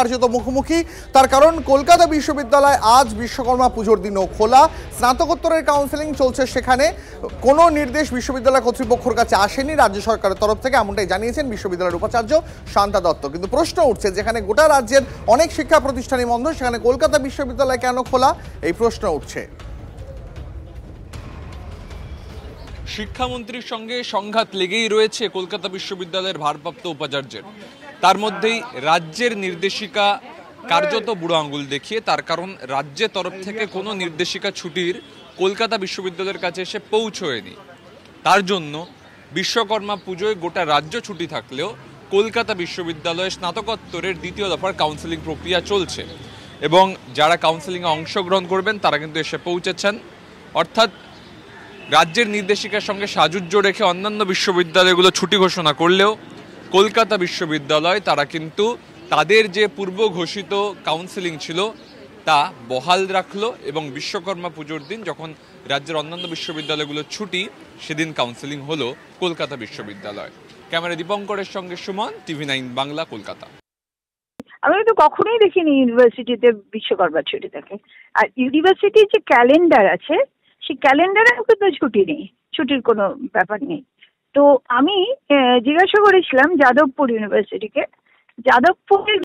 কার্যত মুখোমুখি। তার কারণ কলকাতা বিশ্ববিদ্যালয় আজ বিশ্বকর্মা পুজোর দিনও খোলা। স্নাতকোত্তরের কাউন্সেলিং চলছে, সেখানে কোনো নির্দেশ বিশ্ববিদ্যালয় কর্তৃপক্ষের কাছে আসেনি রাজ্য সরকারের তরফ থেকে, এমনটাই জানিয়েছেন বিশ্ববিদ্যালয়ের উপাচার্য শান্তা দত্ত। কিন্তু প্রশ্ন উঠছে, যেখানে গোটা রাজ্যের অনেক শিক্ষা প্রতিষ্ঠানই বন্ধ, সেখানে কলকাতা বিশ্ববিদ্যালয় কেন খোলা, এই প্রশ্ন উঠছে। শিক্ষামন্ত্রীর সঙ্গে সংঘাত লেগেই রয়েছে কলকাতা বিশ্ববিদ্যালয়ের ভারপ্রাপ্ত উপাচার্যের। তার মধ্যেই রাজ্যের নির্দেশিকা কার্যত বুড়ো আঙুল দেখিয়ে, তার কারণ রাজ্যের তরফ থেকে কোনো নির্দেশিকা ছুটির কলকাতা বিশ্ববিদ্যালয়ের কাছে এসে পৌঁছয়নি। তার জন্য বিশ্বকর্মা পুজোয় গোটা রাজ্য ছুটি থাকলেও কলকাতা বিশ্ববিদ্যালয়ে স্নাতকোত্তরের দ্বিতীয় দফার কাউন্সেলিং প্রক্রিয়া চলছে এবং যারা কাউন্সেলিংয়ে অংশগ্রহণ করবেন তারা কিন্তু এসে পৌঁছেছেন। অর্থাৎ রাজ্যের নির্দেশিকার সঙ্গে সাযুজ্য রেখে অন্যান্য বিশ্ববিদ্যালয়গুলো ছুটি ঘোষণা করলেও কলকাতা বিশ্ববিদ্যালয় তারা কিন্তু তাদের যে পূর্ব ঘোষিত কাউন্সেলিং ছিল তা বহাল রাখলো এবং বিশ্বকর্মা পুজোর দিন যখন রাজ্যের অন্যান্য বিশ্ববিদ্যালয়গুলো ছুটি, সেদিন কাউন্সেলিং হলো কলকাতা বিশ্ববিদ্যালয়। ক্যামেরা দীপঙ্করের সঙ্গে সুমন, TV9 বাংলা, কলকাতা। আমি তো কখনোই দেখিনি ইউনিভার্সিটিতে বিশ্বকর্মা ছুটি থাকে। আর ইউনিভার্সিটির যে ক্যালেন্ডার আছে সেই ক্যালেন্ডারেও কিন্তু ছুটি নেই, ছুটির কোনো ব্যাপার নেই। তো আমি জিজ্ঞাসা করেছিলাম যাদবপুর ইউনিভার্সিটিকে, যাদবপুরের